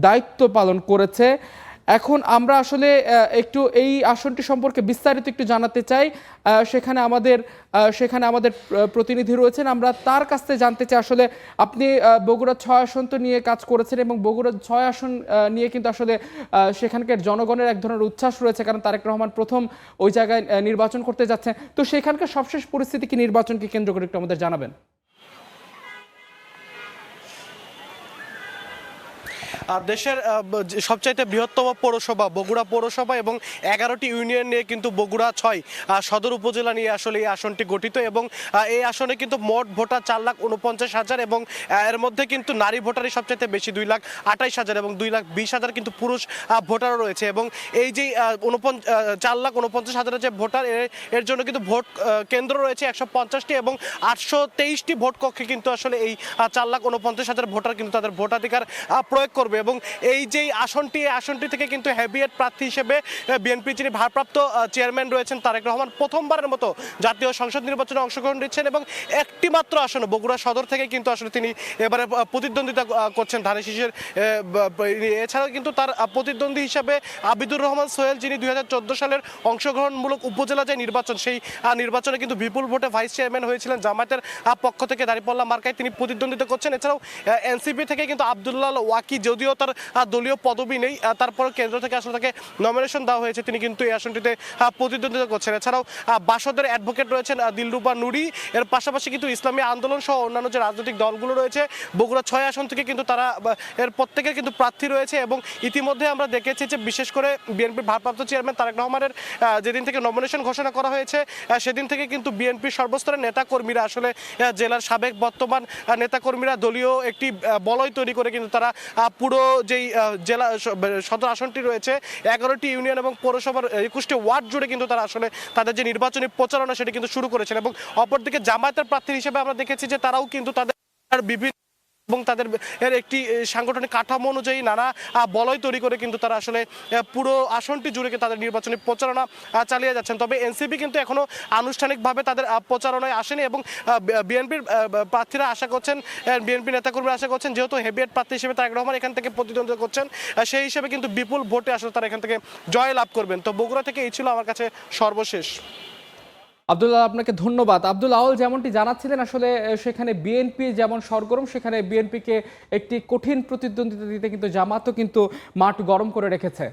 দায়িত্ব পালন করেছে। এখন আমরা আসলে একটু এই আসনটি সম্পর্কে বিস্তারিত একটু জানাতে চাই। সেখানে আমাদের প্রতিনিধি রয়েছেন, আমরা তার কাছ থেকে জানতে চাই আসলে আপনি বগুড়া ৬ আসন তো নিয়ে কাজ করেছেন এবং বগুড়া ৬ আসন নিয়ে কিন্তু আসলে সেখানকার জনগণের এক ধরনের উচ্ছ্বাস রয়েছে, কারণ তারেক রহমান প্রথম ওই জায়গায় নির্বাচন করতে যাচ্ছেন। তো সেখানকার সবশেষ পরিস্থিতি কি, নির্বাচনকে কেন্দ্র করে একটু আমাদের জানাবেন। দেশের সবচাইতে বৃহত্তম পৌরসভা বগুড়া পৌরসভা এবং 11টি ইউনিয়ন নিয়ে কিন্তু বগুড়া ৬ সদর উপজেলা নিয়ে আসলে এই আসনটি গঠিত এবং এই আসনে কিন্তু মোট ভোটার 4,49,000 এবং এর মধ্যে কিন্তু নারী ভোটারই সবচাইতে বেশি 2,28,000 এবং 2,20,000 কিন্তু পুরুষ ভোটারও রয়েছে এবং এই যে 4,49,000 যে ভোটার এর জন্য কিন্তু ভোট কেন্দ্র রয়েছে 150টি এবং 823টি ভোট কক্ষে কিন্তু আসলে এই 4,49,000 ভোটার কিন্তু তাদের ভোটাধিকার প্রয়োগ করবে এবং এই যে আসনটি থেকে কিন্তু হেভিয়েট প্রার্থী হিসেবে বিএনপি যিনি ভারপ্রাপ্ত চেয়ারম্যান রয়েছেন তারেক রহমান প্রথমবারের মতো জাতীয় সংসদ নির্বাচনে অংশগ্রহণ দিচ্ছেন এবং একটি মাত্র আসন বগুড়া সদর থেকে কিন্তু আসলে তিনি এবারে প্রতিদ্বন্দ্বিতা করছেন ধানের শীষের। এছাড়াও কিন্তু তার প্রতিদ্বন্দ্বী হিসেবে আবিদুর রহমান সোহেল, যিনি 2014 সালের অংশগ্রহণমূলক উপজেলা যে নির্বাচন, সেই নির্বাচনে কিন্তু বিপুল ভোটে ভাইস চেয়ারম্যান হয়েছিলেন জামায়াতের পক্ষ থেকে দাঁড়িপাল্লা মার্কায় তিনি প্রতিদ্বন্দ্বিতা করছেন। এছাড়াও এনসিপি থেকে কিন্তু আব্দুল্লাহ ওয়াকি, যদিও তার দলীয় পদবি নেই, তারপর কেন্দ্র থেকে আসলে তাকে নমিনেশন দেওয়া হয়েছে, তিনি কিন্তু এই আসনটিতে প্রতিদ্বন্দ্বিতা করছেন। এছাড়াও বাসদের অ্যাডভোকেট রয়েছেন দিলরুবা নুরি, এর পাশাপাশি কিন্তু ইসলামী আন্দোলন সহ অন্যান্য যে রাজনৈতিক দলগুলো রয়েছে বগুড়া 6 আসন থেকে কিন্তু তারা এর প্রত্যেকের কিন্তু প্রার্থী রয়েছে এবং ইতিমধ্যে আমরা দেখেছি যে বিশেষ করে বিএনপির ভারপ্রাপ্ত চেয়ারম্যান তারেক রহমানের যেদিন থেকে নমিনেশন ঘোষণা করা হয়েছে সেদিন থেকে কিন্তু বিএনপির সর্বস্তরের নেতাকর্মীরা আসলে জেলার সাবেক বর্তমান নেতাকর্মীরা দলীয় একটি বলয় তৈরি করে কিন্তু তারা পুরো যেই জেলা সদর আসনটি রয়েছে 11টি ইউনিয়ন এবং পৌরসভার 21টি ওয়ার্ড জুড়ে কিন্তু তারা আসলে তাদের যে নির্বাচনী প্রচারণা সেটি কিন্তু শুরু করেছেন এবং অপরদিকে জামায়াতের প্রার্থী হিসেবে আমরা দেখেছি যে তারাও কিন্তু তাদের বিভিন্ন এবং তাদের এর একটি সাংগঠনিক কাঠামো অনুযায়ী নানা বলয় তৈরি করে কিন্তু তারা আসলে পুরো আসনটি জুড়ে তাদের নির্বাচনী প্রচারণা চালিয়ে যাচ্ছেন। তবে এনসিপি কিন্তু এখনো আনুষ্ঠানিকভাবে তাদের প্রচারণায় আসেনি এবং বিএনপির প্রার্থীরা আশা করছেন, বিএনপি নেতাকর্মীরা আশা করছেন যেহেতু হেভিয়েট প্রার্থী হিসেবে তারেক রহমান এখান থেকে প্রতিদ্বন্দ্বিতা করছেন, সেই হিসেবে কিন্তু বিপুল ভোটে আসলে তারা এখান থেকে জয় লাভ করবেন। তো বগুড়া থেকে এই ছিল আমার কাছে সর্বশেষ। আব্দুল্লাহ, আপনাকে ধন্যবাদ। আব্দুল আউল যেমনটি জানাচ্ছিলেন, আসলে সেখানে বিএনপি যেমন সরগরম, সেখানে বিএনপিকে একটি কঠিন প্রতিদ্বন্দ্বিতা দিতে কিন্তু জামাতও কিন্তু মাঠ গরম করে রেখেছে।